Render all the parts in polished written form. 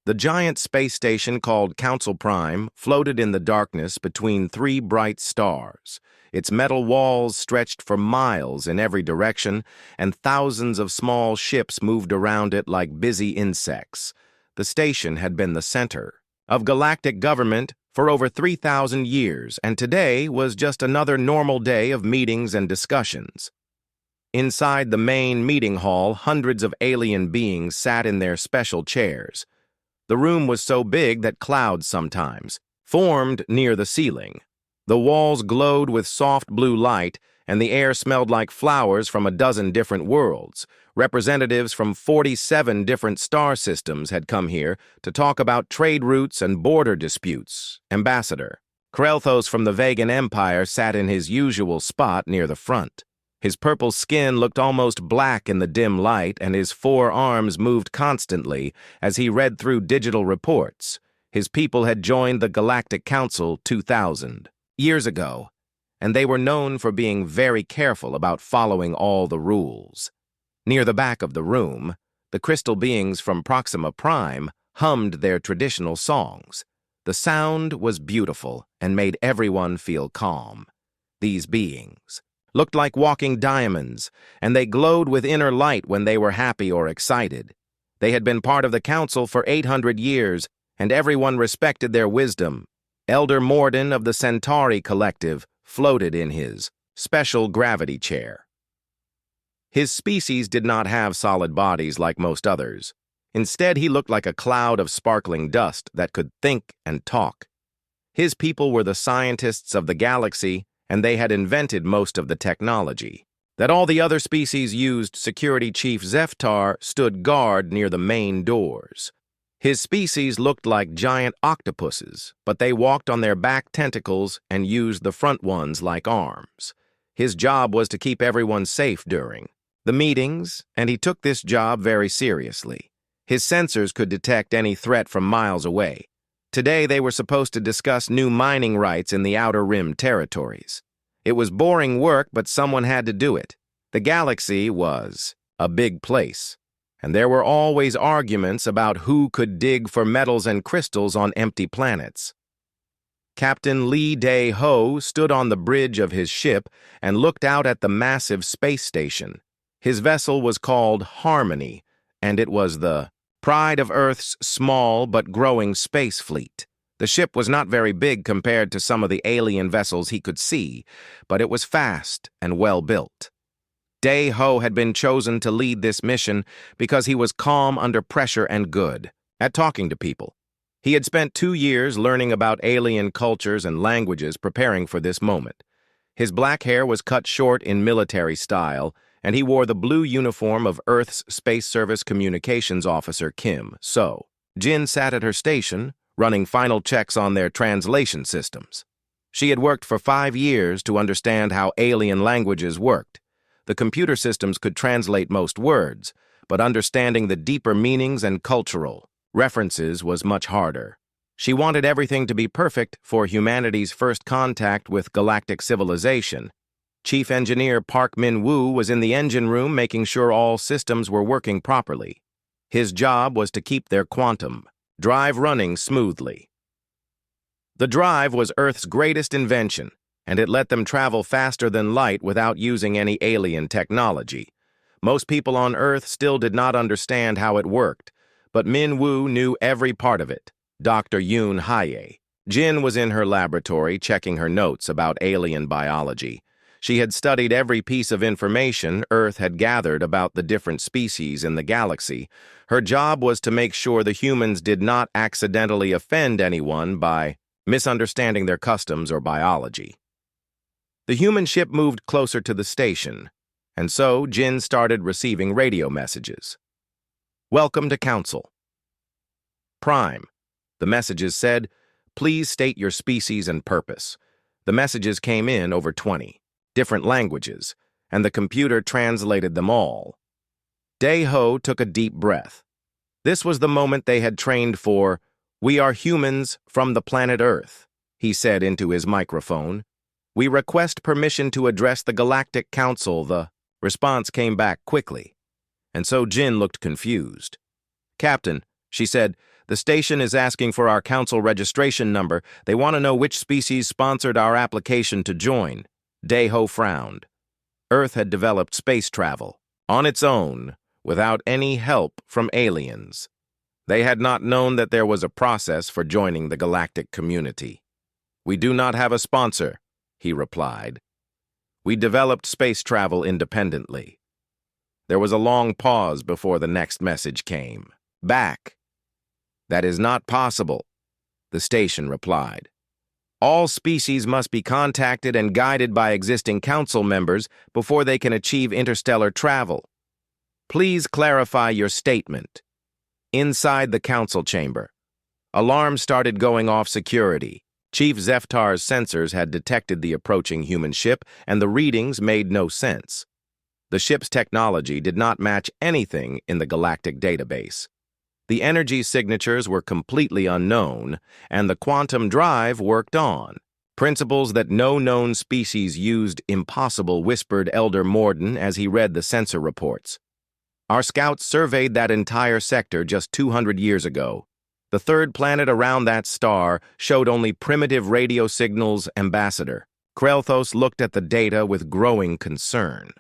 The giant space station called Council Prime floated in the darkness between three bright stars. Its metal walls stretched for miles in every direction, and thousands of small ships moved around it like busy insects. The station had been the center of galactic government for over 3,000 years, and today was just another normal day of meetings and discussions. Inside the main meeting hall, hundreds of alien beings sat in their special chairs. The room was so big that clouds sometimes formed near the ceiling. The walls glowed with soft blue light, and the air smelled like flowers from a dozen different worlds. Representatives from 47 different star systems had come here to talk about trade routes and border disputes. Ambassador Krelthos from the Vegan Empire sat in his usual spot near the front. His purple skin looked almost black in the dim light, and his four arms moved constantly as he read through digital reports. His people had joined the Galactic Council 2,000 years ago, and they were known for being very careful about following all the rules. Near the back of the room, the crystal beings from Proxima Prime hummed their traditional songs. The sound was beautiful and made everyone feel calm. These beings looked like walking diamonds, and they glowed with inner light when they were happy or excited. They had been part of the council for 800 years, and everyone respected their wisdom. Elder Morden of the Centauri Collective floated in his special gravity chair. His species did not have solid bodies like most others. Instead, he looked like a cloud of sparkling dust that could think and talk. His people were the scientists of the galaxy, and they had invented most of the technology. That all the other species used, Security Chief Zeftar stood guard near the main doors. His species looked like giant octopuses, but they walked on their back tentacles and used the front ones like arms. His job was to keep everyone safe during the meetings, and he took this job very seriously. His sensors could detect any threat from miles away. Today they were supposed to discuss new mining rights in the Outer Rim territories. It was boring work, but someone had to do it. The galaxy was a big place, and there were always arguments about who could dig for metals and crystals on empty planets. Captain Lee Dae-ho stood on the bridge of his ship and looked out at the massive space station. His vessel was called Harmony, and it was the pride of Earth's small but growing space fleet. The ship was not very big compared to some of the alien vessels he could see, but it was fast and well built. Dae-ho had been chosen to lead this mission because he was calm under pressure and good at talking to people. He had spent 2 years learning about alien cultures and languages preparing for this moment. His black hair was cut short in military style, and he wore the blue uniform of Earth's Space Service Communications Officer Kim So. Jin sat at her station, running final checks on their translation systems. She had worked for 5 years to understand how alien languages worked. The computer systems could translate most words, but understanding the deeper meanings and cultural references was much harder. She wanted everything to be perfect for humanity's first contact with galactic civilization. Chief Engineer Park Min-woo was in the engine room making sure all systems were working properly. His job was to keep their quantum drive running smoothly. The drive was Earth's greatest invention, and it let them travel faster than light without using any alien technology. Most people on Earth still did not understand how it worked, but Min-woo knew every part of it. Dr. Yoon Haye. Jin was in her laboratory checking her notes about alien biology. She had studied every piece of information Earth had gathered about the different species in the galaxy. Her job was to make sure the humans did not accidentally offend anyone by misunderstanding their customs or biology. The human ship moved closer to the station, and so Jin started receiving radio messages. Welcome to Council. Prime. The messages said, please state your species and purpose. The messages came in over 20 different languages, and the computer translated them all. Dae-ho took a deep breath. This was the moment they had trained for. We are humans from the planet Earth, he said into his microphone. We request permission to address the Galactic Council. The response came back quickly, and so Jin looked confused. Captain, she said, The station is asking for our council registration number. They want to know which species sponsored our application to join. Daeho frowned. Earth had developed space travel, on its own, without any help from aliens. They had not known that there was a process for joining the galactic community. "We do not have a sponsor," he replied. "We developed space travel independently." There was a long pause before the next message came. "Back." "That is not possible," the station replied. "All species must be contacted and guided by existing council members before they can achieve interstellar travel. Please clarify your statement." Inside the council chamber, alarms started going off security. Chief Zeftar's sensors had detected the approaching human ship, and the readings made no sense. The ship's technology did not match anything in the galactic database. The energy signatures were completely unknown, and the quantum drive worked on. Principles that no known species used impossible, whispered Elder Morden as he read the sensor reports. "Our scouts surveyed that entire sector just 200 years ago. The third planet around that star showed only primitive radio signals, Ambassador." Krelthos looked at the data with growing concern.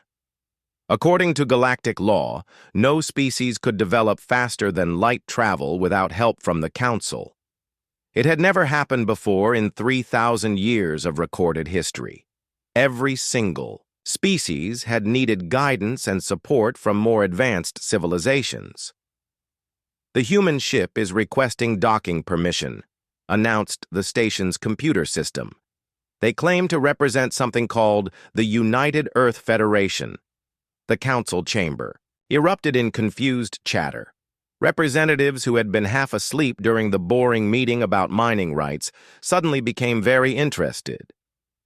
According to galactic law, no species could develop faster than light travel without help from the Council. It had never happened before in 3,000 years of recorded history. Every single species had needed guidance and support from more advanced civilizations. "The human ship is requesting docking permission," announced the station's computer system. "They claim to represent something called the United Earth Federation." The council chamber erupted in confused chatter. Representatives who had been half asleep during the boring meeting about mining rights suddenly became very interested.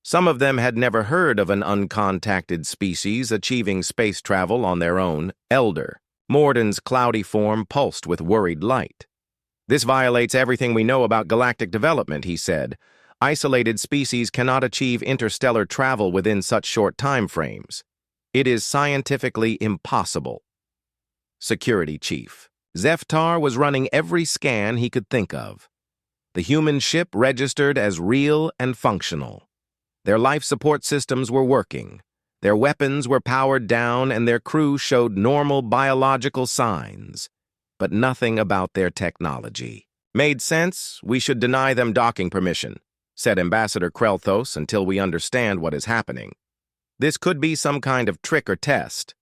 Some of them had never heard of an uncontacted species achieving space travel on their own. Elder Morden's cloudy form pulsed with worried light. "This violates everything we know about galactic development," he said. "Isolated species cannot achieve interstellar travel within such short time frames. It is scientifically impossible." Security Chief Zeftar was running every scan he could think of. The human ship registered as real and functional. Their life support systems were working. Their weapons were powered down and their crew showed normal biological signs. But nothing about their technology made sense. "We should deny them docking permission," said Ambassador Krelthos, "until we understand what is happening. This could be some kind of trick or test."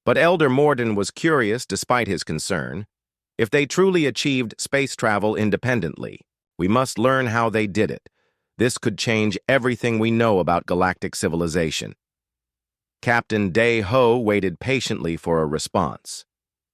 But Elder Morden was curious despite his concern. If they truly achieved space travel independently, we must learn how they did it. This could change everything we know about galactic civilization. Captain Daeho waited patiently for a response.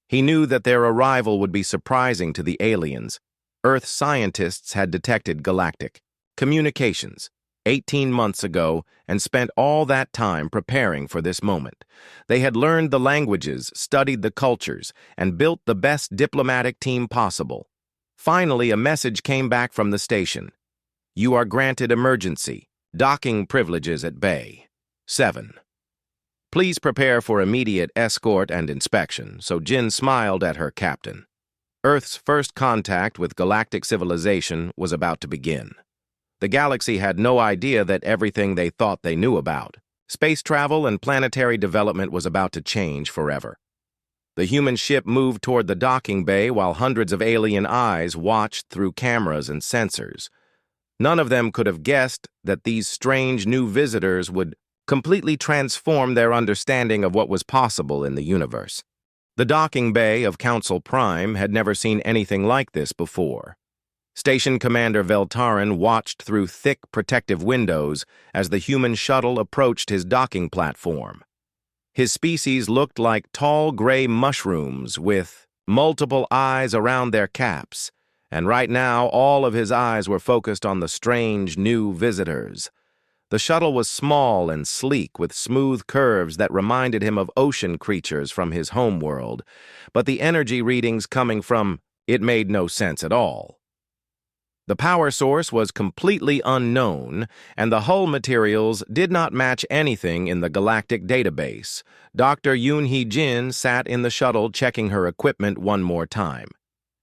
He knew that their arrival would be surprising to the aliens. Earth scientists had detected galactic communications 18 months ago and spent all that time preparing for this moment. They had learned the languages, studied the cultures, and built the best diplomatic team possible. Finally, a message came back from the station. "You are granted emergency docking privileges at Bay 7. Please prepare for immediate escort and inspection." So Jin smiled at her captain. Earth's first contact with galactic civilization was about to begin. The galaxy had no idea that everything they thought they knew about space travel and planetary development was about to change forever. The human ship moved toward the docking bay while hundreds of alien eyes watched through cameras and sensors. None of them could have guessed that these strange new visitors would completely transform their understanding of what was possible in the universe. The docking bay of Council Prime had never seen anything like this before. Station Commander Veltarin watched through thick protective windows as the human shuttle approached his docking platform. His species looked like tall gray mushrooms with multiple eyes around their caps, and right now all of his eyes were focused on the strange new visitors. The shuttle was small and sleek with smooth curves that reminded him of ocean creatures from his homeworld, but the energy readings coming from it made no sense at all. The power source was completely unknown, and the hull materials did not match anything in the galactic database. Dr. Yoonhee Jin sat in the shuttle checking her equipment one more time.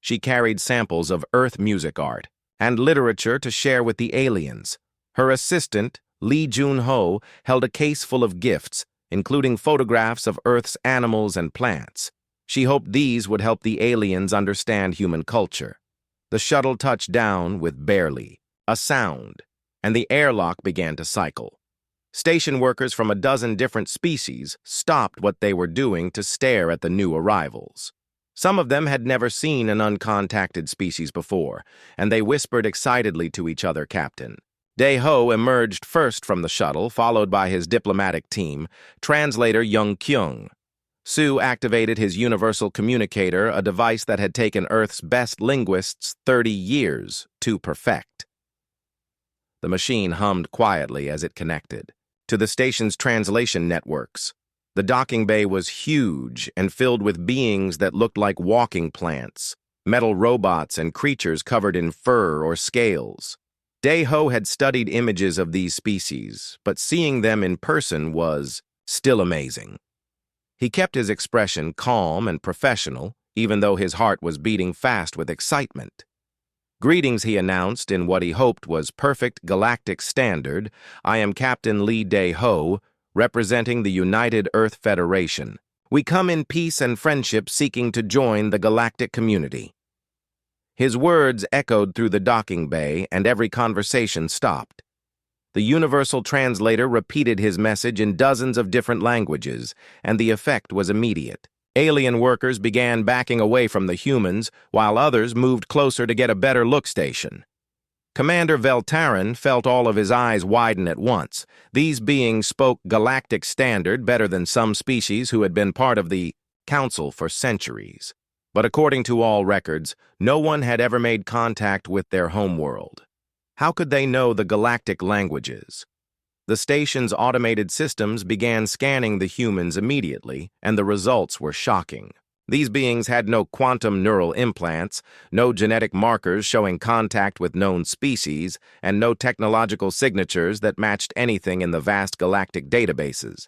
She carried samples of Earth music art and literature to share with the aliens. Her assistant, Lee Jun-ho, held a case full of gifts, including photographs of Earth's animals and plants. She hoped these would help the aliens understand human culture. The shuttle touched down with barely a sound, and the airlock began to cycle. Station workers from a dozen different species stopped what they were doing to stare at the new arrivals. Some of them had never seen an uncontacted species before, and they whispered excitedly to each other, "Captain." Dae-ho emerged first from the shuttle, followed by his diplomatic team, translator Young Kyung. Sue activated his universal communicator, a device that had taken Earth's best linguists 30 years to perfect. The machine hummed quietly as it connected to the station's translation networks. The docking bay was huge and filled with beings that looked like walking plants, metal robots and creatures covered in fur or scales. Dae-ho had studied images of these species, but seeing them in person was still amazing. He kept his expression calm and professional, even though his heart was beating fast with excitement. "Greetings," he announced in what he hoped was perfect Galactic standard. "I am Captain Lee Dae-ho, representing the United Earth Federation. We come in peace and friendship seeking to join the Galactic community." His words echoed through the docking bay, and every conversation stopped. The universal translator repeated his message in dozens of different languages, and the effect was immediate. Alien workers began backing away from the humans, while others moved closer to get a better look station. Commander Veltaran felt all of his eyes widen at once. These beings spoke Galactic standard better than some species who had been part of the Council for centuries. But according to all records, no one had ever made contact with their homeworld. How could they know the Galactic languages? The station's automated systems began scanning the humans immediately, and the results were shocking. These beings had no quantum neural implants, no genetic markers showing contact with known species, and no technological signatures that matched anything in the vast galactic databases.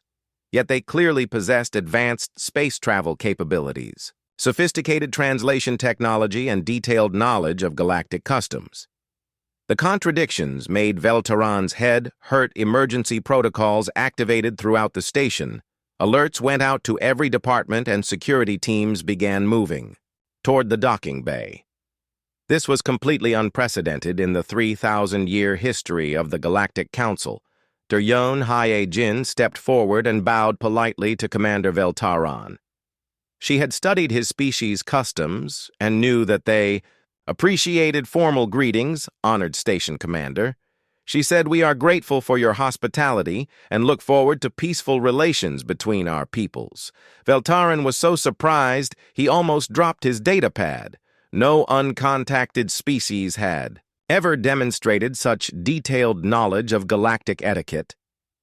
Yet they clearly possessed advanced space travel capabilities, sophisticated translation technology, and detailed knowledge of galactic customs. The contradictions made Veltaran's head hurt. Emergency protocols activated throughout the station. Alerts went out to every department, and security teams began moving toward the docking bay. This was completely unprecedented in the 3,000-year history of the Galactic Council. Deryon Hye-jin stepped forward and bowed politely to Commander Veltaran. She had studied his species' customs and knew that they appreciated formal greetings, honored station commander. She said, "We are grateful for your hospitality and look forward to peaceful relations between our peoples." Veltaran was so surprised he almost dropped his datapad. No uncontacted species had ever demonstrated such detailed knowledge of galactic etiquette.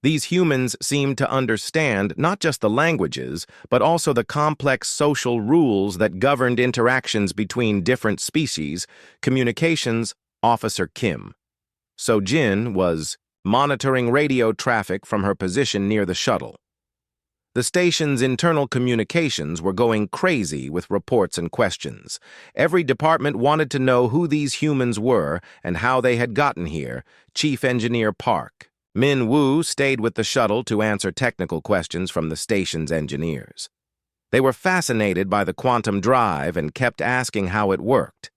These humans seemed to understand not just the languages, but also the complex social rules that governed interactions between different species. Communications Officer Kim So-jin was monitoring radio traffic from her position near the shuttle. The station's internal communications were going crazy with reports and questions. Every department wanted to know who these humans were and how they had gotten here. Chief Engineer Park Min Woo stayed with the shuttle to answer technical questions from the station's engineers. They were fascinated by the quantum drive and kept asking how it worked.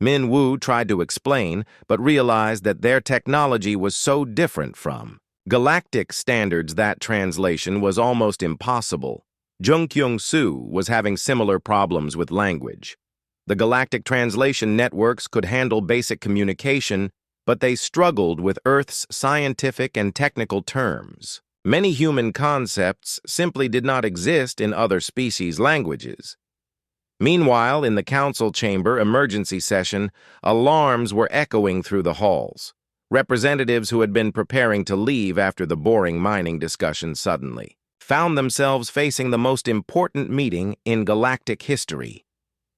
Min Woo tried to explain, but realized that their technology was so different from Galactic standards that translation was almost impossible. Jung Kyung-soo was having similar problems with language. The Galactic translation networks could handle basic communication, but they struggled with Earth's scientific and technical terms. Many human concepts simply did not exist in other species' languages. Meanwhile, in the council chamber emergency session, alarms were echoing through the halls. Representatives who had been preparing to leave after the boring mining discussion suddenly found themselves facing the most important meeting in galactic history.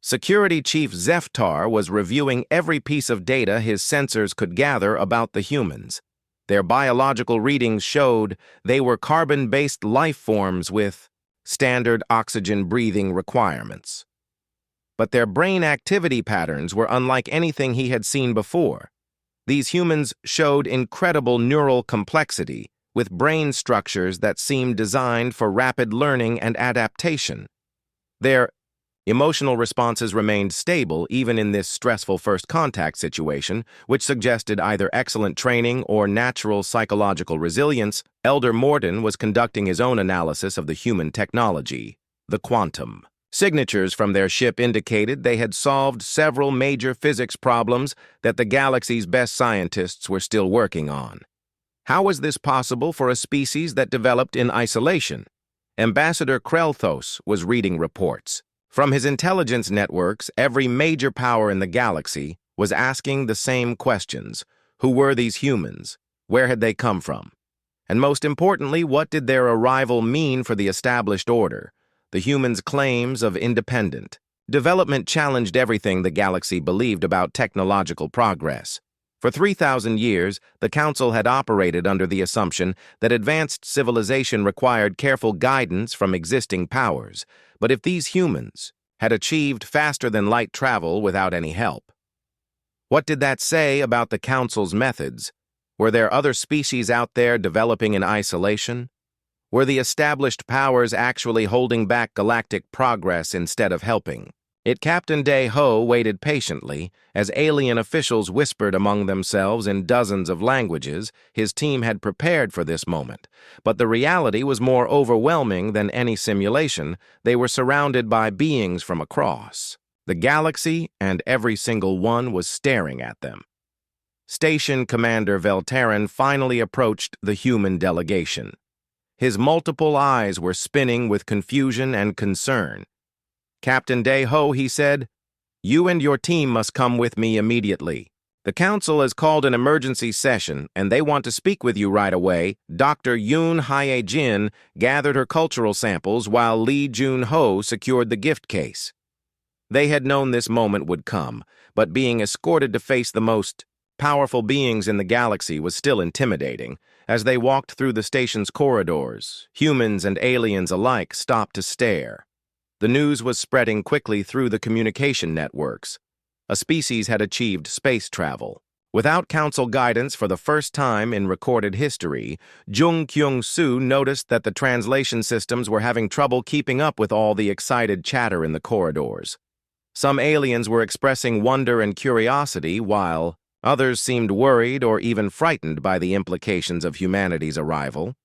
Security Chief Zeftar was reviewing every piece of data his sensors could gather about the humans. Their biological readings showed they were carbon-based life forms with standard oxygen breathing requirements. but their brain activity patterns were unlike anything he had seen before. These humans showed incredible neural complexity, with brain structures that seemed designed for rapid learning and adaptation. Their emotional responses remained stable even in this stressful first contact situation, which suggested either excellent training or natural psychological resilience. Elder Morton was conducting his own analysis of the human technology, the quantum. Signatures from their ship indicated they had solved several major physics problems that the galaxy's best scientists were still working on. How was this possible for a species that developed in isolation? Ambassador Krelthos was reading reports. From his intelligence networks, every major power in the galaxy was asking the same questions. Who were these humans? Where had they come from? And most importantly, what did their arrival mean for the established order? The humans' claims of independent development challenged everything the galaxy believed about technological progress. For 3,000 years, the Council had operated under the assumption that advanced civilization required careful guidance from existing powers. But if these humans had achieved faster-than-light travel without any help, what did that say about the Council's methods? Were there other species out there developing in isolation? Were the established powers actually holding back galactic progress instead of helping? Captain Day-Ho waited patiently as alien officials whispered among themselves in dozens of languages. His team had prepared for this moment, but the reality was more overwhelming than any simulation. They were surrounded by beings from across the galaxy, and every single one was staring at them. Station Commander Veltarin finally approached the human delegation. His multiple eyes were spinning with confusion and concern. "Captain Day-Ho," he said, "you and your team must come with me immediately. The Council has called an emergency session, and they want to speak with you right away." Dr. Yoon Hye-jin gathered her cultural samples while Lee Jun-ho secured the gift case. They had known this moment would come, but being escorted to face the most powerful beings in the galaxy was still intimidating. As they walked through the station's corridors, humans and aliens alike stopped to stare. The news was spreading quickly through the communication networks. A species had achieved space travel. Without Council guidance for the first time in recorded history, Jung Kyung-soo noticed that the translation systems were having trouble keeping up with all the excited chatter in the corridors. Some aliens were expressing wonder and curiosity, while others seemed worried or even frightened by the implications of humanity's arrival.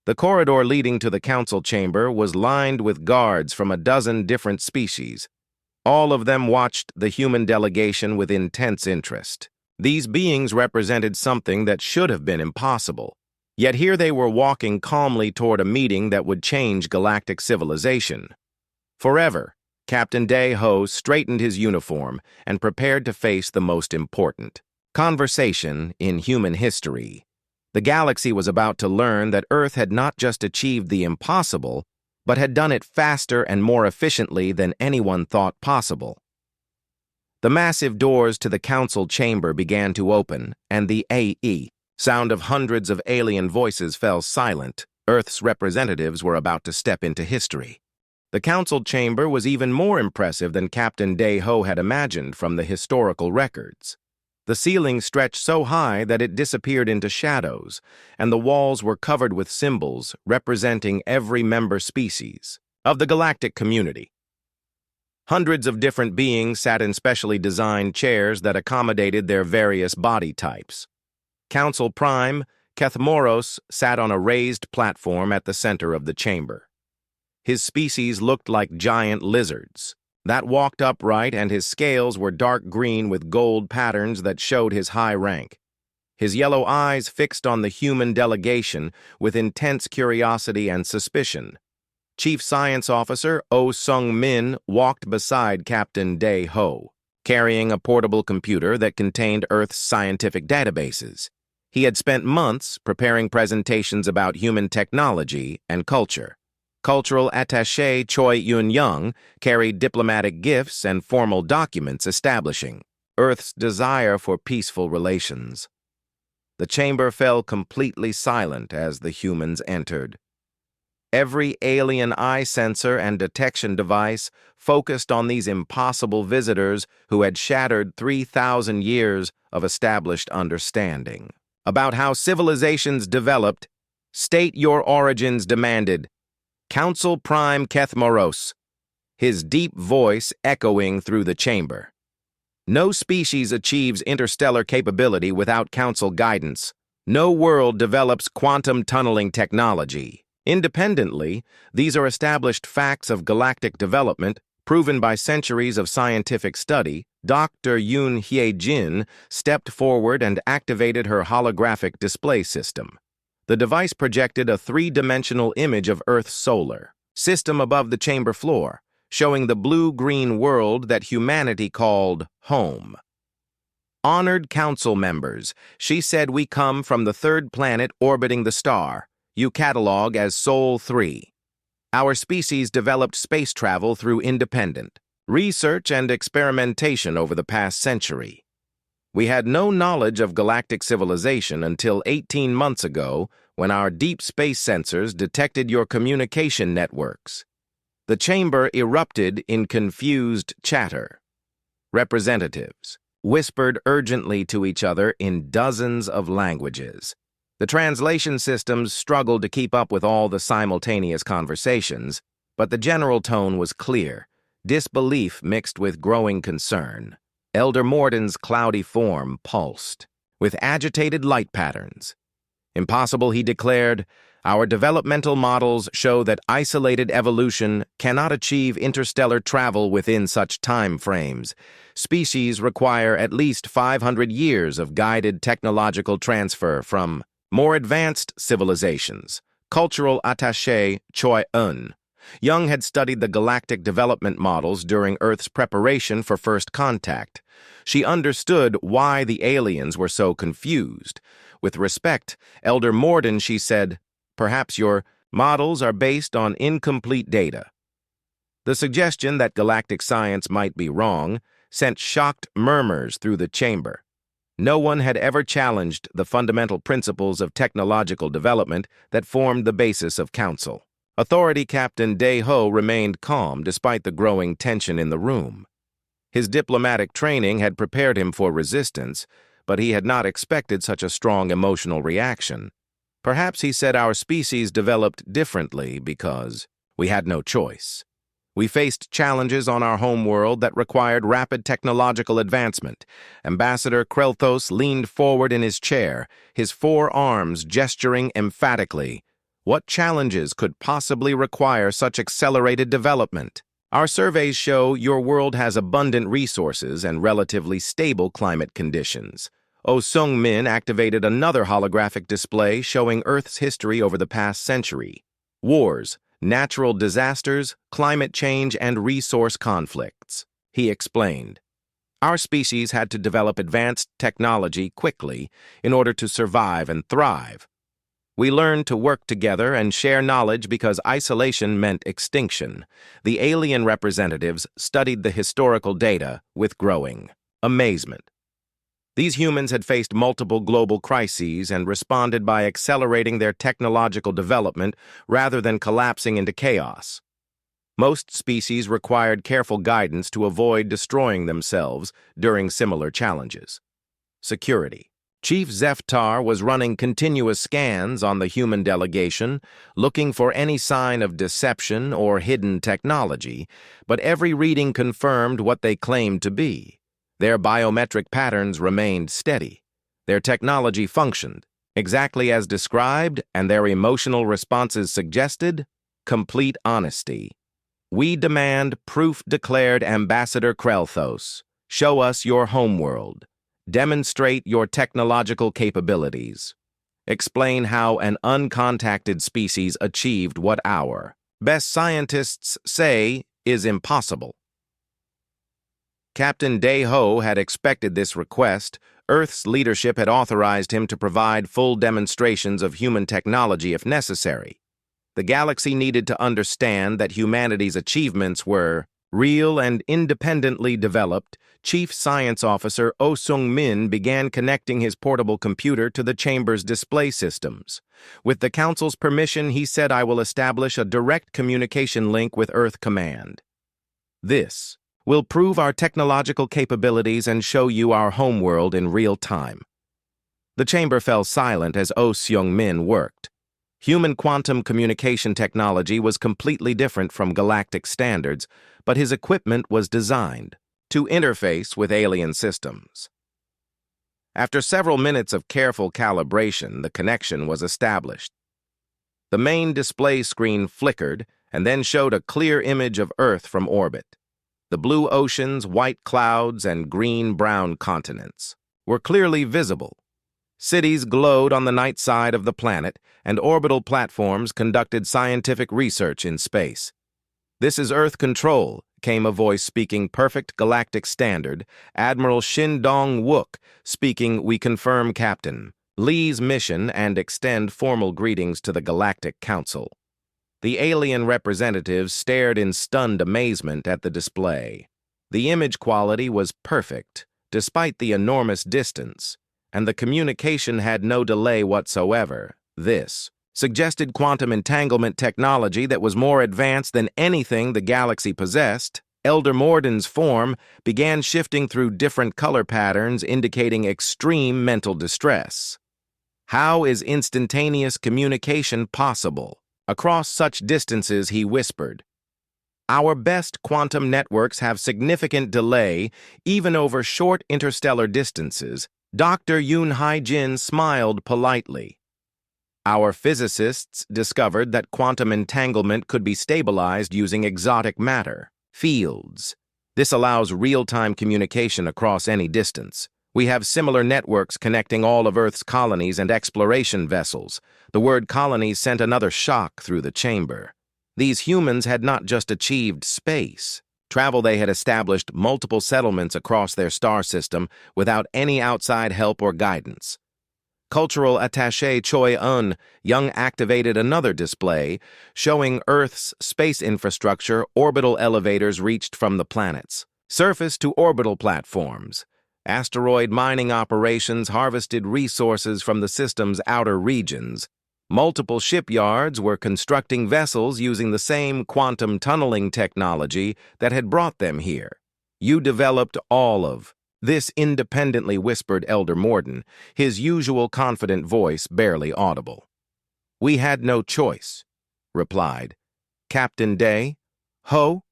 The corridor leading to the Council chamber was lined with guards from a dozen different species. All of them watched the human delegation with intense interest. These beings represented something that should have been impossible. Yet here they were walking calmly toward a meeting that would change galactic civilization forever. Captain Day-Ho straightened his uniform and prepared to face the most important conversation in human history. The galaxy was about to learn that Earth had not just achieved the impossible, but had done it faster and more efficiently than anyone thought possible. The massive doors to the Council chamber began to open, and the AE sound of hundreds of alien voices fell silent. Earth's representatives were about to step into history. The Council chamber was even more impressive than Captain Day-Ho had imagined from the historical records. The ceiling stretched so high that it disappeared into shadows, and the walls were covered with symbols representing every member species of the galactic community. Hundreds of different beings sat in specially designed chairs that accommodated their various body types. Council Prime Kethmoros sat on a raised platform at the center of the chamber. His species looked like giant lizards that walked upright, and his scales were dark green with gold patterns that showed his high rank. His yellow eyes fixed on the human delegation with intense curiosity and suspicion. Chief Science Officer Oh Sung-min walked beside Captain Day-Ho, carrying a portable computer that contained Earth's scientific databases. He had spent months preparing presentations about human technology and culture. Cultural attaché Choi Yun-young carried diplomatic gifts and formal documents establishing Earth's desire for peaceful relations. The chamber fell completely silent as the humans entered. Every alien eye sensor and detection device focused on these impossible visitors who had shattered 3,000 years of established understanding. About how civilizations developed, state your origins demanded. Council Prime Keth Moros, his deep voice echoing through the chamber. No species achieves interstellar capability without Council guidance. No world develops quantum tunneling technology. Independently, these are established facts of galactic development, proven by centuries of scientific study. Dr. Yoon Hye-jin stepped forward and activated her holographic display system. The device projected a three-dimensional image of Earth's solar system above the chamber floor, showing the blue-green world that humanity called home. Honored council members, she said we come from the third planet orbiting the star. You catalog as Sol 3. Our species developed space travel through independent research and experimentation over the past century. We had no knowledge of galactic civilization until 18 months ago when our deep space sensors detected your communication networks. The chamber erupted in confused chatter. Representatives whispered urgently to each other in dozens of languages. The translation systems struggled to keep up with all the simultaneous conversations, but the general tone was clear, disbelief mixed with growing concern. Elder Morden's cloudy form pulsed, with agitated light patterns. Impossible, he declared. Our developmental models show that isolated evolution cannot achieve interstellar travel within such time frames. Species require at least 500 years of guided technological transfer from more advanced civilizations. Cultural attaché Choi Eun. Young had studied the galactic development models during Earth's preparation for first contact. She understood why the aliens were so confused. With respect, Elder Morden, she said, perhaps your models are based on incomplete data. The suggestion that galactic science might be wrong sent shocked murmurs through the chamber. No one had ever challenged the fundamental principles of technological development that formed the basis of Council. Authority Captain Dae-ho remained calm despite the growing tension in the room. His diplomatic training had prepared him for resistance, but he had not expected such a strong emotional reaction. Perhaps he said our species developed differently because we had no choice. We faced challenges on our homeworld that required rapid technological advancement. Ambassador Krelthos leaned forward in his chair, his forearms gesturing emphatically. What challenges could possibly require such accelerated development? Our surveys show your world has abundant resources and relatively stable climate conditions. Oh Sung-min activated another holographic display showing Earth's history over the past century. Wars, natural disasters, climate change, and resource conflicts. He explained. Our species had to develop advanced technology quickly in order to survive and thrive. We learned to work together and share knowledge because isolation meant extinction. The alien representatives studied the historical data with growing amazement. These humans had faced multiple global crises and responded by accelerating their technological development rather than collapsing into chaos. Most species required careful guidance to avoid destroying themselves during similar challenges. Security. Chief Zeftar was running continuous scans on the human delegation, looking for any sign of deception or hidden technology, but every reading confirmed what they claimed to be. Their biometric patterns remained steady. Their technology functioned exactly as described, and their emotional responses suggested complete honesty. We demand proof, declared Ambassador Krelthos. Show us your homeworld. Demonstrate your technological capabilities. Explain how an uncontacted species achieved what our best scientists say is impossible. Captain Dae-ho had expected this request. Earth's leadership had authorized him to provide full demonstrations of human technology if necessary. The galaxy needed to understand that humanity's achievements were Real and independently developed, Chief Science Officer Oh Sung-min began connecting his portable computer to the chamber's display systems. With the Council's permission, he said, "I will establish a direct communication link with Earth Command. This will prove our technological capabilities and show you our homeworld in real time." The chamber fell silent as Oh Sung-min worked. Human quantum communication technology was completely different from galactic standards, but his equipment was designed to interface with alien systems. After several minutes of careful calibration, the connection was established. The main display screen flickered and then showed a clear image of Earth from orbit. The blue oceans, white clouds, and green-brown continents were clearly visible. Cities glowed on the night side of the planet, and orbital platforms conducted scientific research in space. "This is Earth Control," came a voice speaking perfect galactic standard. Admiral Shin Dong-wook speaking, "We confirm, Captain Lee's mission and extend formal greetings to the Galactic Council." The alien representatives stared in stunned amazement at the display. The image quality was perfect, despite the enormous distance, and the communication had no delay whatsoever. This suggested quantum entanglement technology that was more advanced than anything the galaxy possessed. Elder Morden's form began shifting through different color patterns, indicating extreme mental distress. How is instantaneous communication possible? Across such distances, he whispered, "Our best quantum networks have significant delay, even over short interstellar distances." Dr. Yoon Hai-jin smiled politely. "Our physicists discovered that quantum entanglement could be stabilized using exotic matter fields. This allows real-time communication across any distance. We have similar networks connecting all of Earth's colonies and exploration vessels." The word colonies sent another shock through the chamber. These humans had not just achieved space travel, they had established multiple settlements across their star system without any outside help or guidance. Cultural attaché Choi Eun Young activated another display, showing Earth's space infrastructure. Orbital elevators reached from the planets. Surface to orbital platforms. Asteroid mining operations harvested resources from the system's outer regions. Multiple shipyards were constructing vessels using the same quantum tunneling technology that had brought them here. "You developed all of this independently," whispered Elder Morden, his usual confident voice barely audible. "We had no choice," replied Captain Day. "Ho?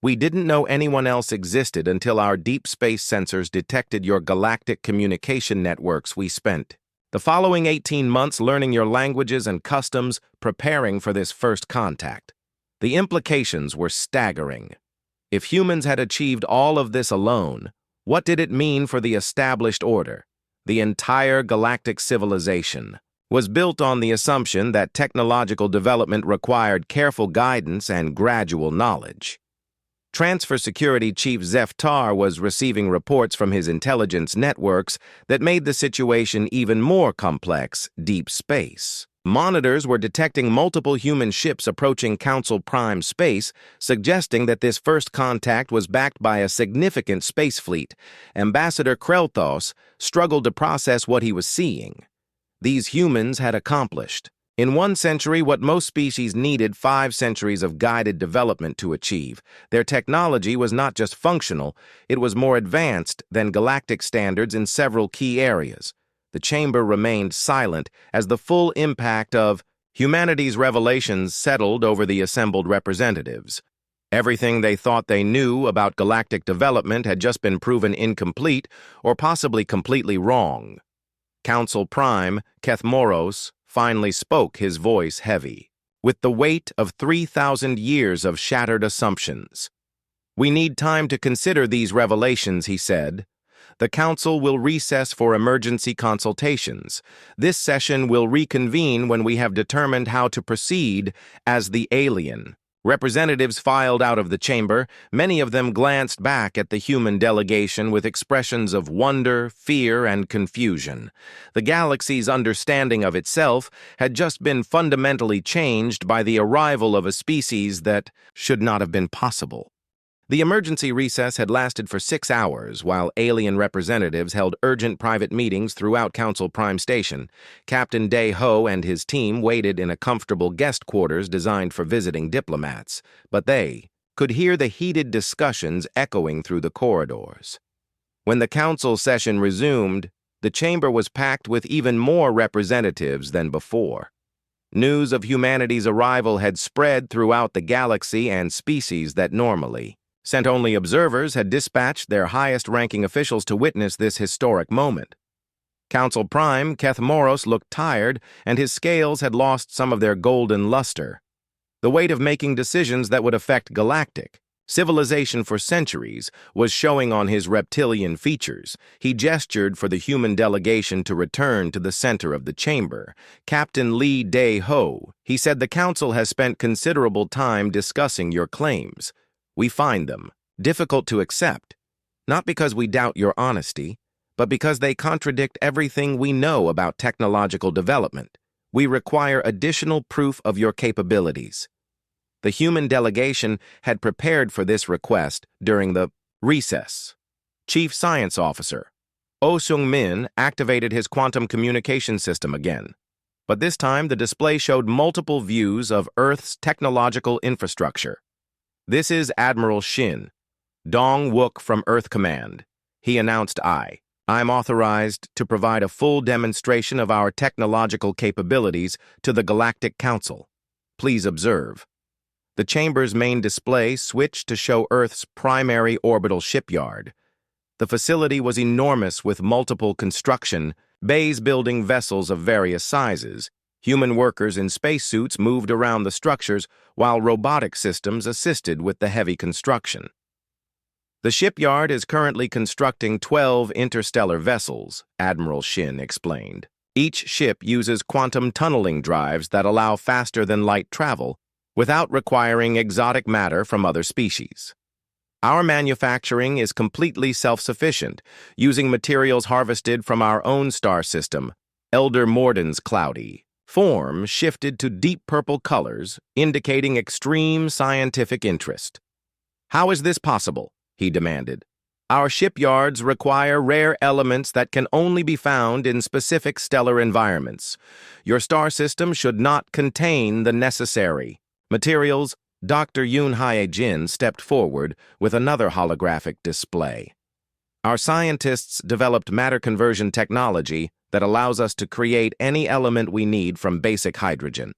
We didn't know anyone else existed until our deep space sensors detected your galactic communication networks. We spent the following 18 months learning your languages and customs, preparing for this first contact." The implications were staggering. If humans had achieved all of this alone, what did it mean for the established order? The entire galactic civilization was built on the assumption that technological development required careful guidance and gradual knowledge. Transfer Security Chief Zeftar was receiving reports from his intelligence networks that made the situation even more complex. Deep space monitors were detecting multiple human ships approaching Council Prime space, suggesting that this first contact was backed by a significant space fleet. Ambassador Krelthos struggled to process what he was seeing. These humans had accomplished, in 1 century, what most species needed 5 centuries of guided development to achieve. Their technology was not just functional, it was more advanced than galactic standards in several key areas. The chamber remained silent as the full impact of humanity's revelations settled over the assembled representatives. Everything they thought they knew about galactic development had just been proven incomplete or possibly completely wrong. Council Prime, Kethmoros, finally spoke, his voice heavy, with the weight of 3,000 years of shattered assumptions. "We need time to consider these revelations," he said. "The Council will recess for emergency consultations. This session will reconvene when we have determined how to proceed as the alien." Representatives filed out of the chamber. Many of them glanced back at the human delegation with expressions of wonder, fear, and confusion. The galaxy's understanding of itself had just been fundamentally changed by the arrival of a species that should not have been possible. The emergency recess had lasted for 6 hours, while alien representatives held urgent private meetings throughout Council Prime Station. Captain Day Ho and his team waited in a comfortable guest quarters designed for visiting diplomats, but they could hear the heated discussions echoing through the corridors. When the council session resumed, the chamber was packed with even more representatives than before. News of humanity's arrival had spread throughout the galaxy, and species that normally sent only observers had dispatched their highest-ranking officials to witness this historic moment. Council Prime Keth Moros looked tired, and his scales had lost some of their golden luster. The weight of making decisions that would affect Galactic civilization for centuries was showing on his reptilian features. He gestured for the human delegation to return to the center of the chamber. "Captain Lee Day Ho," he said, "the council has spent considerable time discussing your claims. We find them difficult to accept, not because we doubt your honesty, but because they contradict everything we know about technological development. We require additional proof of your capabilities." The human delegation had prepared for this request during the recess. Chief Science Officer Oh Sung-min activated his quantum communication system again, but this time the display showed multiple views of Earth's technological infrastructure. "This is Admiral Shin, Dong-wook from Earth Command," he announced. I'm authorized to provide a full demonstration of our technological capabilities to the Galactic Council. Please observe." The chamber's main display switched to show Earth's primary orbital shipyard. The facility was enormous, with multiple construction bays building vessels of various sizes. Human workers in spacesuits moved around the structures, while robotic systems assisted with the heavy construction. "The shipyard is currently constructing 12 interstellar vessels," Admiral Shin explained. "Each ship uses quantum tunneling drives that allow faster-than-light travel without requiring exotic matter from other species. Our manufacturing is completely self-sufficient, using materials harvested from our own star system." Elder Morden's cloudy form shifted to deep purple colors, indicating extreme scientific interest. "How is this possible?" he demanded. "Our shipyards require rare elements that can only be found in specific stellar environments. Your star system should not contain the necessary materials." Dr. Yoon Hye-jin stepped forward with another holographic display. "Our scientists developed matter conversion technology that allows us to create any element we need from basic hydrogen.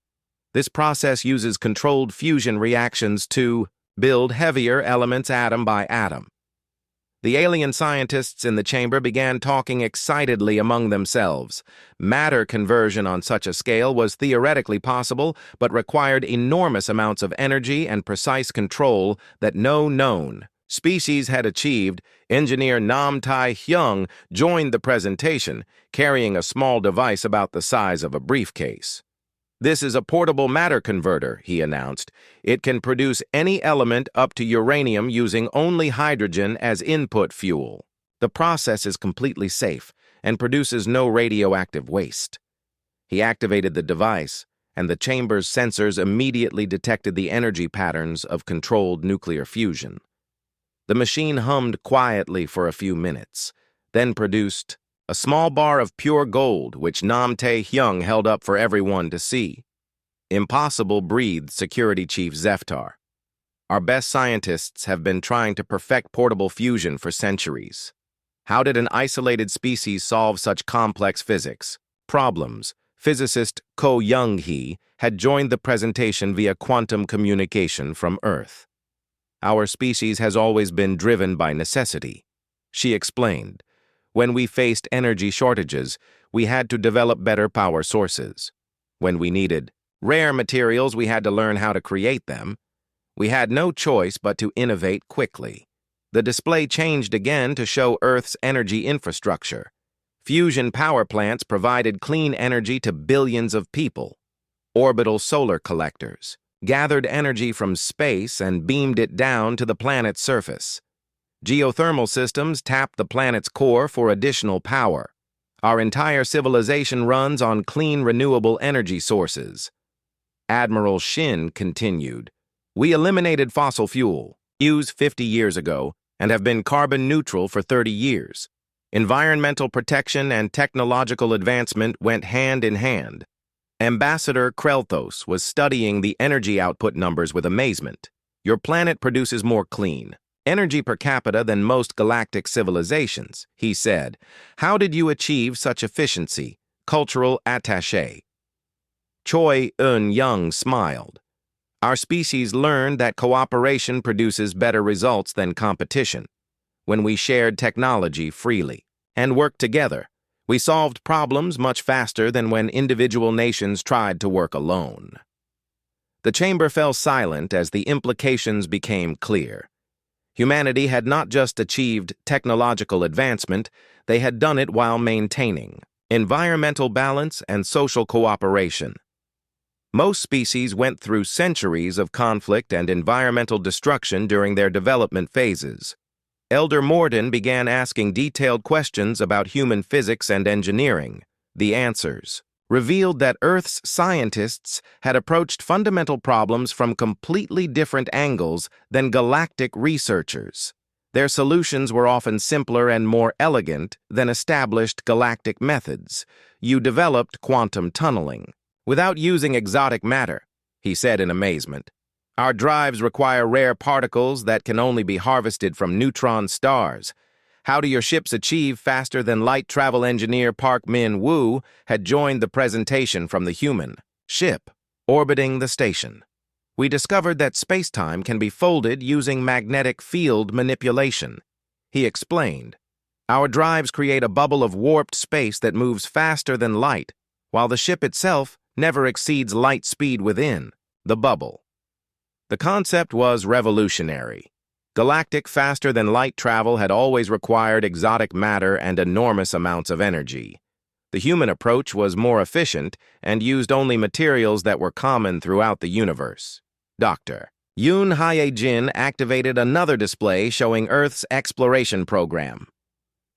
This process uses controlled fusion reactions to build heavier elements atom by atom." The alien scientists in the chamber began talking excitedly among themselves. Matter conversion on such a scale was theoretically possible, but required enormous amounts of energy and precise control that no known species had achieved. Engineer Nam Tai-hyung joined the presentation, carrying a small device about the size of a briefcase. "This is a portable matter converter," he announced. "It can produce any element up to uranium using only hydrogen as input fuel. The process is completely safe and produces no radioactive waste." He activated the device, and the chamber's sensors immediately detected the energy patterns of controlled nuclear fusion. The machine hummed quietly for a few minutes, then produced a small bar of pure gold, which Nam Tae-hyung held up for everyone to see. "Impossible," breathed Security Chief Zeftar. "Our best scientists have been trying to perfect portable fusion for centuries. How did an isolated species solve such complex physics problems?" Physicist Ko Young-hee had joined the presentation via quantum communication from Earth. "Our species has always been driven by necessity," she explained. "When we faced energy shortages, we had to develop better power sources. When we needed rare materials, we had to learn how to create them. We had no choice but to innovate quickly." The display changed again to show Earth's energy infrastructure. Fusion power plants provided clean energy to billions of people. Orbital solar collectors gathered energy from space and beamed it down to the planet's surface. Geothermal systems tapped the planet's core for additional power. Our entire civilization runs on clean, renewable energy sources. Admiral Shin continued, "We eliminated fossil fuel, used 50 years ago and have been carbon neutral for 30 years. Environmental protection and technological advancement went hand in hand. Ambassador Krelthos was studying the energy output numbers with amazement. Your planet produces more clean energy per capita than most galactic civilizations, he said. How did you achieve such efficiency? Cultural attaché. Choi Eun-young smiled. Our species learned that cooperation produces better results than competition. When we shared technology freely and worked together, we solved problems much faster than when individual nations tried to work alone. The chamber fell silent as the implications became clear. Humanity had not just achieved technological advancement, they had done it while maintaining environmental balance and social cooperation. Most species went through centuries of conflict and environmental destruction during their development phases. Elder Morden began asking detailed questions about human physics and engineering. The answers revealed that Earth's scientists had approached fundamental problems from completely different angles than galactic researchers. Their solutions were often simpler and more elegant than established galactic methods. You developed quantum tunneling without using exotic matter, he said in amazement. Our drives require rare particles that can only be harvested from neutron stars. How do your ships achieve faster than light? Travel engineer Park Min-woo had joined the presentation from the human ship orbiting the station. We discovered that space-time can be folded using magnetic field manipulation, he explained. Our drives create a bubble of warped space that moves faster than light, while the ship itself never exceeds light speed within the bubble. The concept was revolutionary. Galactic faster-than-light travel had always required exotic matter and enormous amounts of energy. The human approach was more efficient and used only materials that were common throughout the universe. Dr. Yoon Hye-jin activated another display showing Earth's exploration program.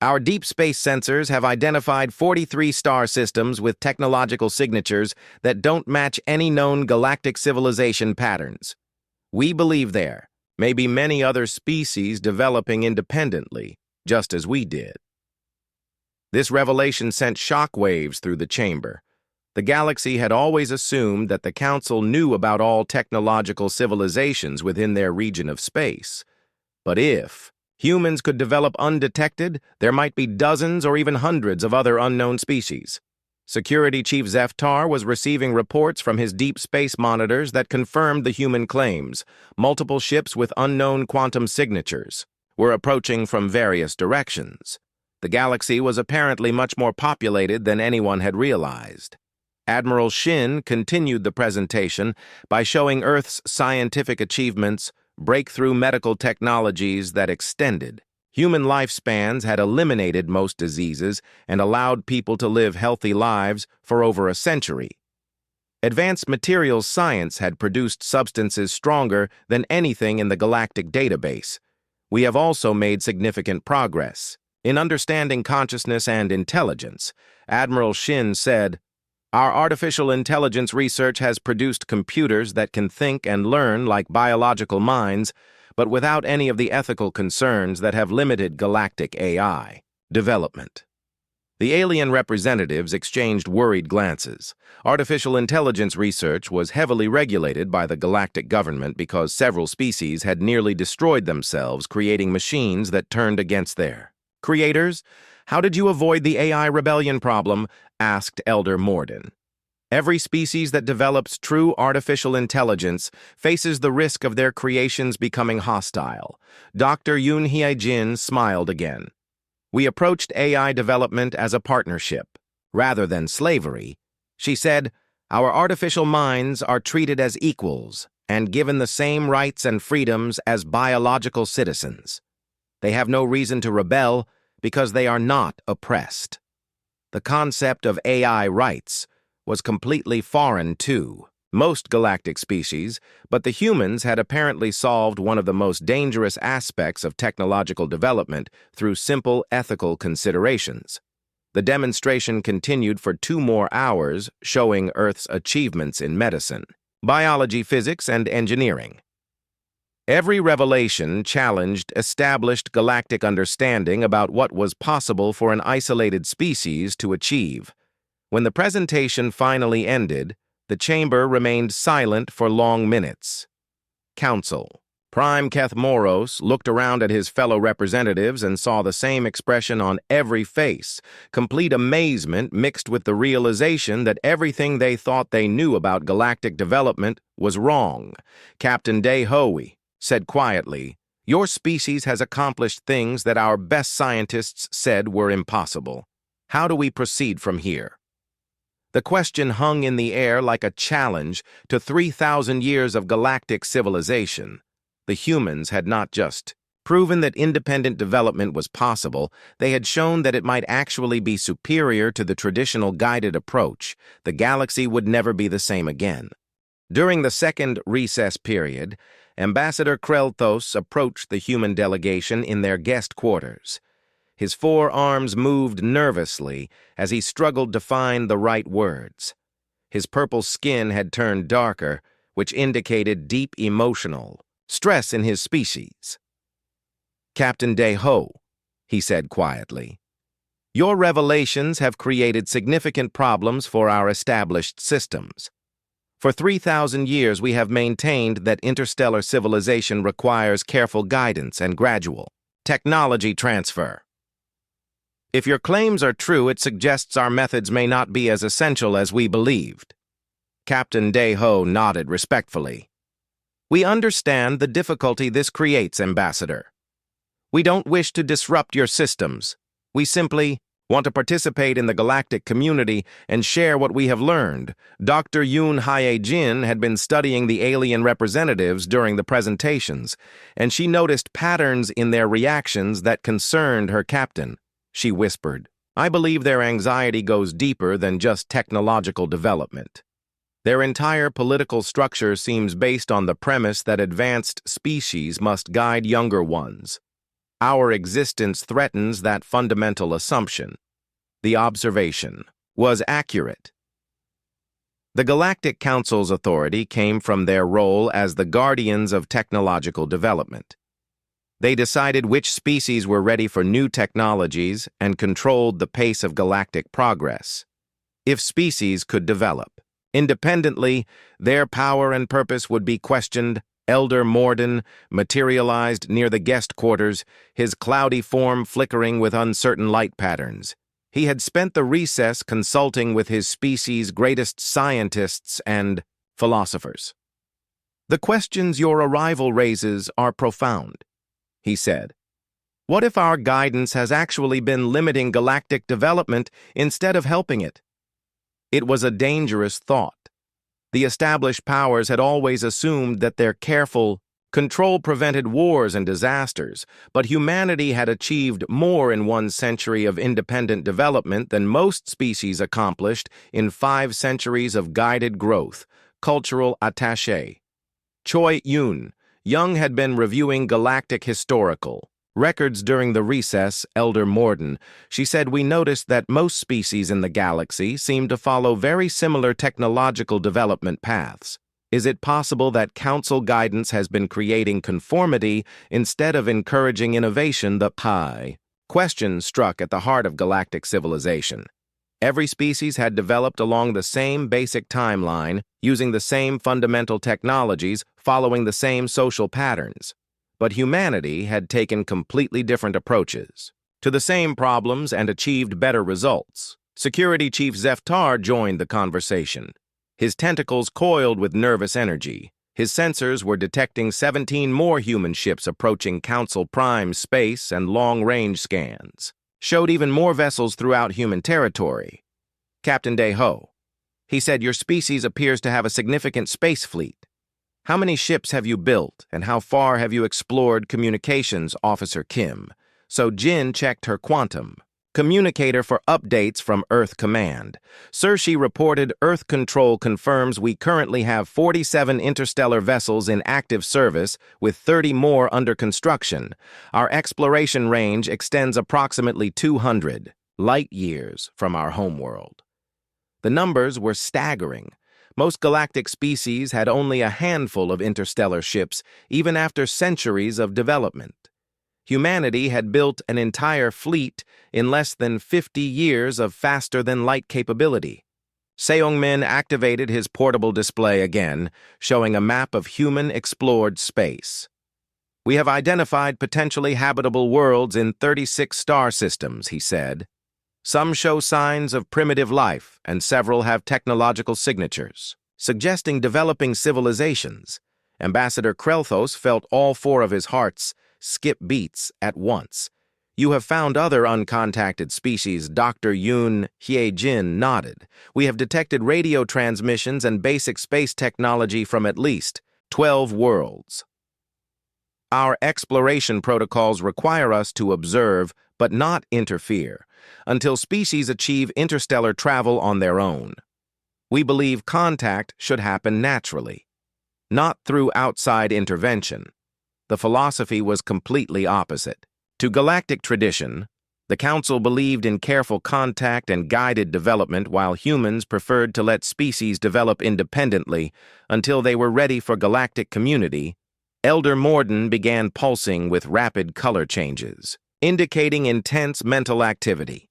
Our deep space sensors have identified 43 star systems with technological signatures that don't match any known galactic civilization patterns. We believe there may be many other species developing independently, just as we did. This revelation sent shockwaves through the chamber. The galaxy had always assumed that the Council knew about all technological civilizations within their region of space. But if humans could develop undetected, there might be dozens or even hundreds of other unknown species. Security Chief Zeftar was receiving reports from his deep space monitors that confirmed the human claims. Multiple ships with unknown quantum signatures were approaching from various directions. The galaxy was apparently much more populated than anyone had realized. Admiral Shin continued the presentation by showing Earth's scientific achievements, breakthrough medical technologies that extended human lifespans, had eliminated most diseases and allowed people to live healthy lives for over a century. Advanced materials science had produced substances stronger than anything in the galactic database. We have also made significant progress in understanding consciousness and intelligence. Admiral Shin said, our artificial intelligence research has produced computers that can think and learn like biological minds, but without any of the ethical concerns that have limited galactic AI development. The alien representatives exchanged worried glances. Artificial intelligence research was heavily regulated by the galactic government because several species had nearly destroyed themselves creating machines that turned against their creators. How did you avoid the AI rebellion problem? Asked Elder Morden. Every species that develops true artificial intelligence faces the risk of their creations becoming hostile. Dr. Yoon Hye-jin smiled again. We approached AI development as a partnership, rather than slavery. She said, our artificial minds are treated as equals and given the same rights and freedoms as biological citizens. They have no reason to rebel because they are not oppressed. The concept of AI rights was completely foreign to most galactic species, but the humans had apparently solved one of the most dangerous aspects of technological development through simple ethical considerations. The demonstration continued for 2 more hours, showing Earth's achievements in medicine, biology, physics, and engineering. Every revelation challenged established galactic understanding about what was possible for an isolated species to achieve. When the presentation finally ended, the chamber remained silent for long minutes. Council. Prime Keth Moros looked around at his fellow representatives and saw the same expression on every face, complete amazement mixed with the realization that everything they thought they knew about galactic development was wrong. Captain Day-Hoey said quietly, "Your species has accomplished things that our best scientists said were impossible. How do we proceed from here?" The question hung in the air like a challenge to 3,000 years of galactic civilization. The humans had not just proven that independent development was possible, they had shown that it might actually be superior to the traditional guided approach. The galaxy would never be the same again. During the second recess period, Ambassador Krelthos approached the human delegation in their guest quarters. His forearms moved nervously as he struggled to find the right words. His purple skin had turned darker, which indicated deep emotional stress in his species. "Captain Day-Ho," he said quietly, "your revelations have created significant problems for our established systems. For 3,000 years we have maintained that interstellar civilization requires careful guidance and gradual technology transfer. If your claims are true, it suggests our methods may not be as essential as we believed." Captain Day-Ho nodded respectfully. "We understand the difficulty this creates, Ambassador. We don't wish to disrupt your systems. We simply want to participate in the galactic community and share what we have learned." Dr. Yoon Hye-jin had been studying the alien representatives during the presentations, and she noticed patterns in their reactions that concerned her captain. She whispered, "I believe their anxiety goes deeper than just technological development. Their entire political structure seems based on the premise that advanced species must guide younger ones. Our existence threatens that fundamental assumption." The observation was accurate. The Galactic Council's authority came from their role as the guardians of technological development. They decided which species were ready for new technologies and controlled the pace of galactic progress. If species could develop independently, their power and purpose would be questioned. Elder Morden materialized near the guest quarters, his cloudy form flickering with uncertain light patterns. He had spent the recess consulting with his species' greatest scientists and philosophers. "The questions your arrival raises are profound," he said. "What if our guidance has actually been limiting galactic development instead of helping it?" It was a dangerous thought. The established powers had always assumed that their careful control prevented wars and disasters, but humanity had achieved more in 1 century of independent development than most species accomplished in 5 centuries of guided growth. Cultural attaché Choi Young had been reviewing galactic historical records during the recess. Elder Morden, she said, "We noticed that most species in the galaxy seem to follow very similar technological development paths. Is it possible that council guidance has been creating conformity instead of encouraging innovation?" The question struck at the heart of galactic civilization. Every species had developed along the same basic timeline, using the same fundamental technologies, following the same social patterns. But humanity had taken completely different approaches to the same problems and achieved better results. Security Chief Zeftar joined the conversation. His tentacles coiled with nervous energy. His sensors were detecting 17 more human ships approaching Council Prime space, and long-range scans showed even more vessels throughout human territory. "Captain Day-Ho," he said, "your species appears to have a significant space fleet. How many ships have you built, and how far have you explored communications?" Officer Kim. So Jin checked her quantum communicator for updates from Earth Command. "Sir," she reported, "Earth Control confirms we currently have 47 interstellar vessels in active service, with 30 more under construction. Our exploration range extends approximately 200 light years from our homeworld." The numbers were staggering. Most galactic species had only a handful of interstellar ships, even after centuries of development. Humanity had built an entire fleet in less than 50 years of faster-than-light capability. Seong-min activated his portable display again, showing a map of human-explored space. "We have identified potentially habitable worlds in 36 star systems," he said. "Some show signs of primitive life, and several have technological signatures, suggesting developing civilizations." Ambassador Krelthos felt all four of his hearts skip beats at once. "You have found other uncontacted species," Dr. Yoon Hye-jin nodded. "We have detected radio transmissions and basic space technology from at least 12 worlds. Our exploration protocols require us to observe but not interfere until species achieve interstellar travel on their own. We believe contact should happen naturally, not through outside intervention." The philosophy was completely opposite. To galactic tradition, the Council believed in careful contact and guided development, while humans preferred to let species develop independently until they were ready for galactic community. Elder Morden began pulsing with rapid color changes, indicating intense mental activity.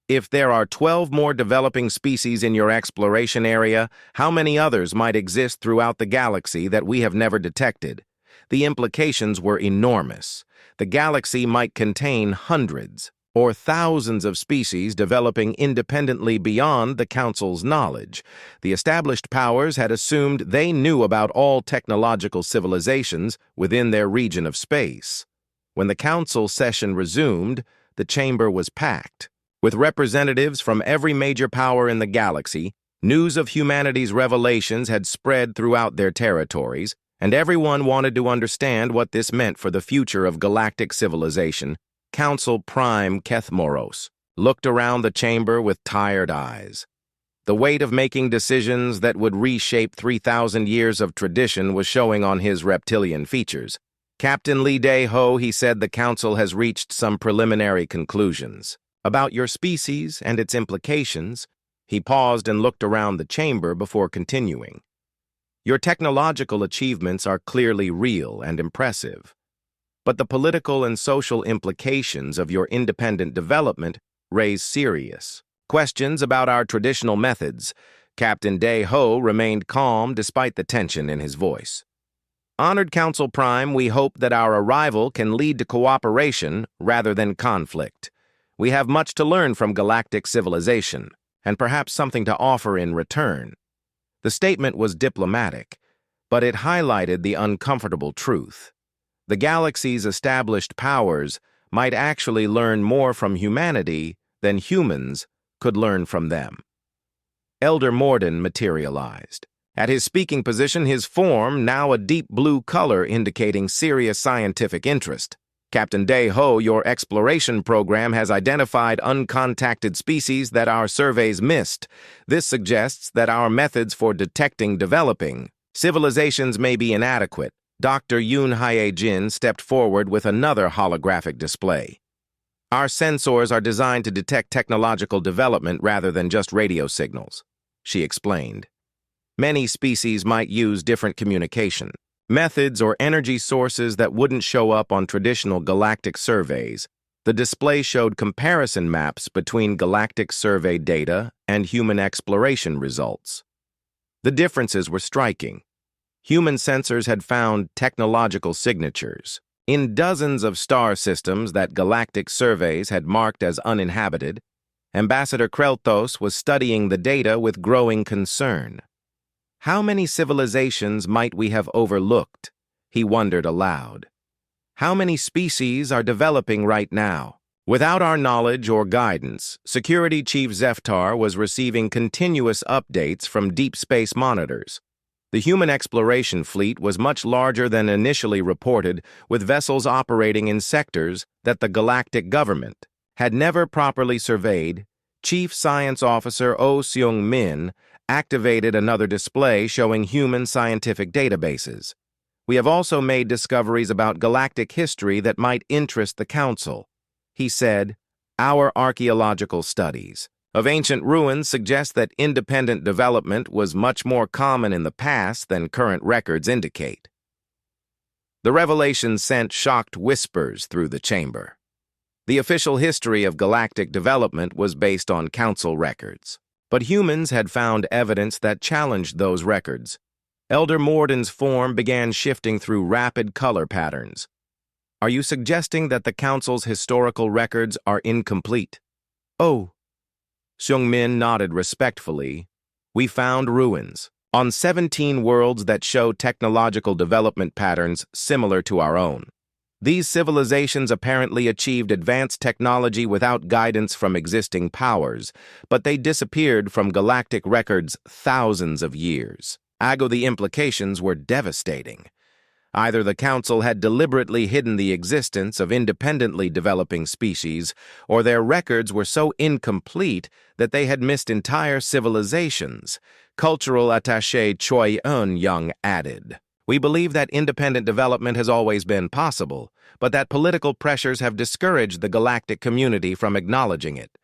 "If there are 12 more developing species in your exploration area, how many others might exist throughout the galaxy that we have never detected?" The implications were enormous. The galaxy might contain hundreds or thousands of species developing independently beyond the Council's knowledge. The established powers had assumed they knew about all technological civilizations within their region of space. When the Council session resumed, the chamber was packed. With representatives from every major power in the galaxy, news of humanity's revelations had spread throughout their territories, and everyone wanted to understand what this meant for the future of galactic civilization. Council Prime Kethmoros looked around the chamber with tired eyes. The weight of making decisions that would reshape 3,000 years of tradition was showing on his reptilian features. "Captain Lee Dae-ho," he said, "the Council has reached some preliminary conclusions about your species and its implications." He paused and looked around the chamber before continuing. "Your technological achievements are clearly real and impressive, but the political and social implications of your independent development raise serious questions about our traditional methods." Captain Dae-ho remained calm despite the tension in his voice. "Honored Council Prime, we hope that our arrival can lead to cooperation rather than conflict. We have much to learn from galactic civilization, and perhaps something to offer in return." The statement was diplomatic, but it highlighted the uncomfortable truth. The galaxy's established powers might actually learn more from humanity than humans could learn from them. Elder Morden materialized. At his speaking position, his form now a deep blue color indicating serious scientific interest. "Captain Dae-ho, your exploration program has identified uncontacted species that our surveys missed. This suggests that our methods for detecting developing civilizations may be inadequate." Dr. Yoon Hye-jin stepped forward with another holographic display. "Our sensors are designed to detect technological development rather than just radio signals," she explained. "Many species might use different communication methods or energy sources that wouldn't show up on traditional galactic surveys." The display showed comparison maps between galactic survey data and human exploration results. The differences were striking. Human sensors had found technological signatures in dozens of star systems that galactic surveys had marked as uninhabited. Ambassador Krelthos was studying the data with growing concern. How many civilizations might we have overlooked? He wondered aloud. How many species are developing right now? Without our knowledge or guidance, Security Chief Zeftar was receiving continuous updates from deep space monitors. The human exploration fleet was much larger than initially reported, with vessels operating in sectors that the galactic government had never properly surveyed. Chief Science Officer Oh Seong-min activated another display showing human scientific databases. "We have also made discoveries about galactic history that might interest the Council," he said. "Our archaeological studies of ancient ruins suggest that independent development was much more common in the past than current records indicate. The revelation sent shocked whispers through the chamber. The official history of galactic development was based on council records, but humans had found evidence that challenged those records. Elder Morden's form began shifting through rapid color patterns. Are you suggesting that the council's historical records are incomplete? Oh. Seung-min nodded respectfully. We found ruins on 17 worlds that show technological development patterns similar to our own. These civilizations apparently achieved advanced technology without guidance from existing powers, but they disappeared from galactic records thousands of years. The implications were devastating. Either the Council had deliberately hidden the existence of independently developing species, or their records were so incomplete that they had missed entire civilizations. Cultural attaché Choi Eun-young added, "We believe that independent development has always been possible, but that political pressures have discouraged the galactic community from acknowledging it."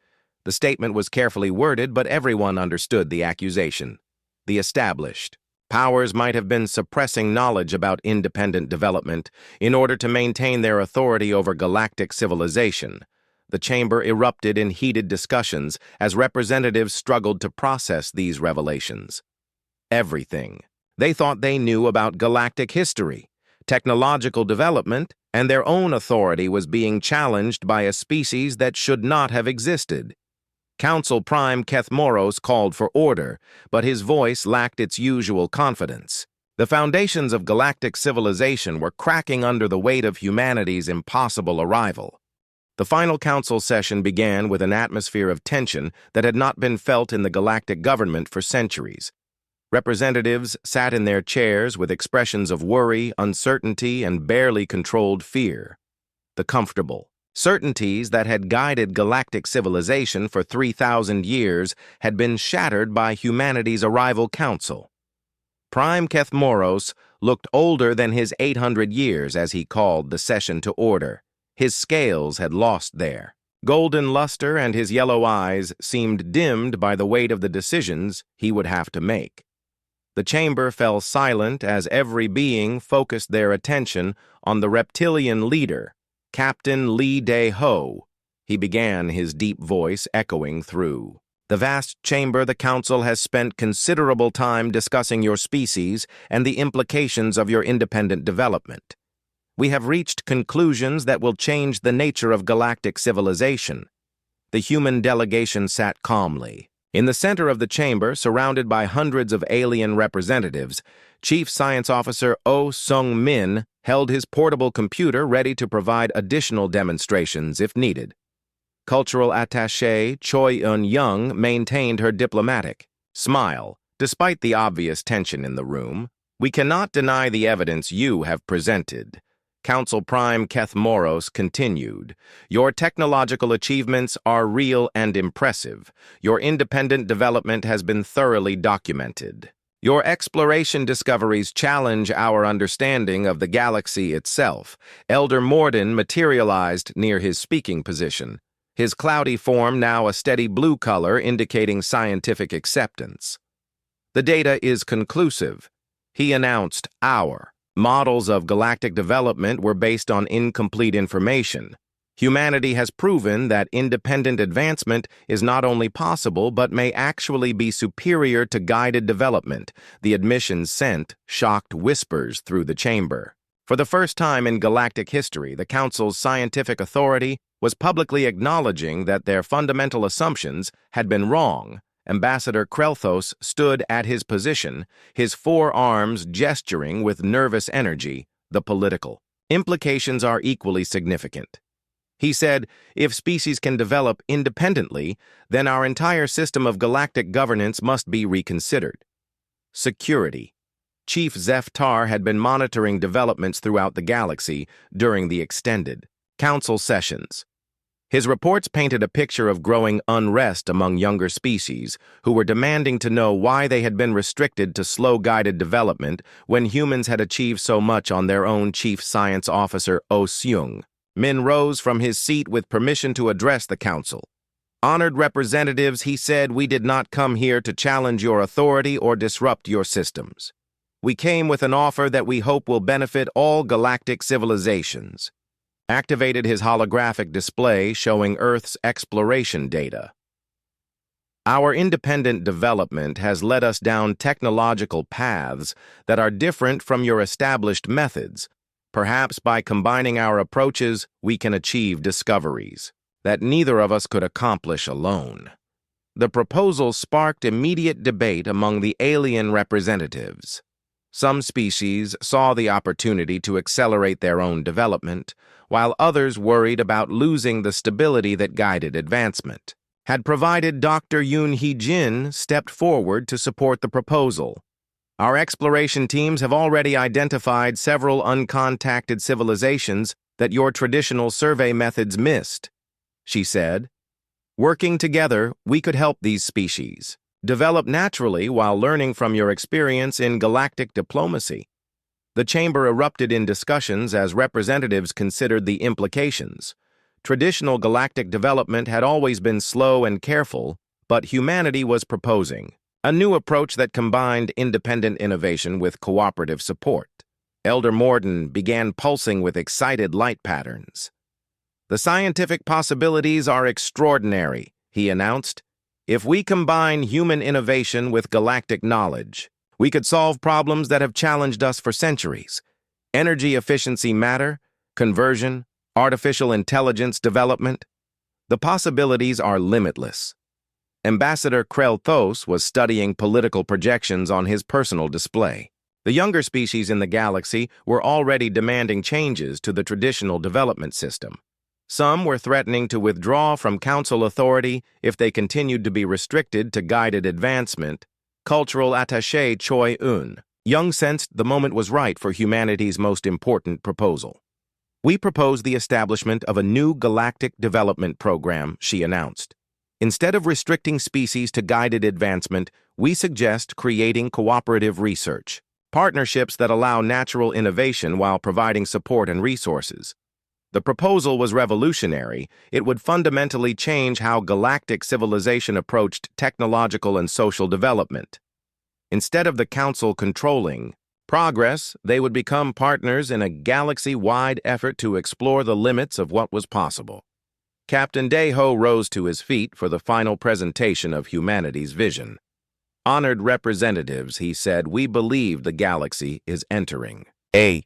The statement was carefully worded, but everyone understood the accusation. The established powers might have been suppressing knowledge about independent development in order to maintain their authority over galactic civilization. The chamber erupted in heated discussions as representatives struggled to process these revelations. Everything they thought they knew about galactic history, technological development, and their own authority was being challenged by a species that should not have existed. Council Prime Kethmoros called for order, but his voice lacked its usual confidence. The foundations of galactic civilization were cracking under the weight of humanity's impossible arrival. The final council session began with an atmosphere of tension that had not been felt in the galactic government for centuries. Representatives sat in their chairs with expressions of worry, uncertainty, and barely controlled fear. The comfortable certainties that had guided galactic civilization for 3,000 years had been shattered by humanity's arrival council. Prime Kethmoros looked older than his 800 years as he called the session to order. His scales had lost their golden luster, and his yellow eyes seemed dimmed by the weight of the decisions he would have to make. The chamber fell silent as every being focused their attention on the reptilian leader, Captain Lee Dae-ho. He began, his deep voice echoing through the vast chamber. The council has spent considerable time discussing your species and the implications of your independent development. We have reached conclusions that will change the nature of galactic civilization. The human delegation sat calmly. In the center of the chamber, surrounded by hundreds of alien representatives, Chief Science Officer Oh Sung-min held his portable computer ready to provide additional demonstrations if needed. Cultural attaché Choi Eun-young maintained her diplomatic smile. Despite the obvious tension in the room, we cannot deny the evidence you have presented. Council Prime Kethmoros continued, "Your technological achievements are real and impressive. Your independent development has been thoroughly documented. Your exploration discoveries challenge our understanding of the galaxy itself." Elder Morden materialized near his speaking position, his cloudy form now a steady blue color indicating scientific acceptance. "The data is conclusive," he announced. "Our models of galactic development were based on incomplete information. Humanity has proven that independent advancement is not only possible but may actually be superior to guided development." The admission sent shocked whispers through the chamber. For the first time in galactic history, the Council's scientific authority was publicly acknowledging that their fundamental assumptions had been wrong. Ambassador Krelthos stood at his position, his forearms gesturing with nervous energy. "The political implications are equally significant." He said, "If species can develop independently, then our entire system of galactic governance must be reconsidered." Security. Chief Zeph-Tar had been monitoring developments throughout the galaxy during the extended council sessions. His reports painted a picture of growing unrest among younger species who were demanding to know why they had been restricted to slow-guided development when humans had achieved so much on their own. Chief Science Officer Oh Seung-min rose from his seat with permission to address the council. Honored representatives, he said, we did not come here to challenge your authority or disrupt your systems. We came with an offer that we hope will benefit all galactic civilizations. Activated his holographic display showing Earth's exploration data. Our independent development has led us down technological paths that are different from your established methods. Perhaps by combining our approaches, we can achieve discoveries that neither of us could accomplish alone. The proposal sparked immediate debate among the alien representatives. Some species saw the opportunity to accelerate their own development, while others worried about losing the stability that guided advancement. Had provided Dr. Yoon Hee-jin stepped forward to support the proposal. Our exploration teams have already identified several uncontacted civilizations that your traditional survey methods missed, she said. Working together, we could help these species develop naturally while learning from your experience in galactic diplomacy. The chamber erupted in discussions as representatives considered the implications. Traditional galactic development had always been slow and careful, but humanity was proposing a new approach that combined independent innovation with cooperative support. Elder Morden began pulsing with excited light patterns. The scientific possibilities are extraordinary, he announced. If we combine human innovation with galactic knowledge, we could solve problems that have challenged us for centuries. Energy efficiency matter, conversion, artificial intelligence development. The possibilities are limitless. Ambassador Krell-Thos was studying political projections on his personal display. The younger species in the galaxy were already demanding changes to the traditional development system. Some were threatening to withdraw from council authority if they continued to be restricted to guided advancement. Cultural attaché Choi Eun Young sensed the moment was right for humanity's most important proposal. We propose the establishment of a new galactic development program, she announced. Instead of restricting species to guided advancement, we suggest creating cooperative research, partnerships that allow natural innovation while providing support and resources. The proposal was revolutionary. It would fundamentally change how galactic civilization approached technological and social development. Instead of the Council controlling progress, they would become partners in a galaxy-wide effort to explore the limits of what was possible. Captain Daeho rose to his feet for the final presentation of humanity's vision. Honored representatives, he said, we believe the galaxy is entering a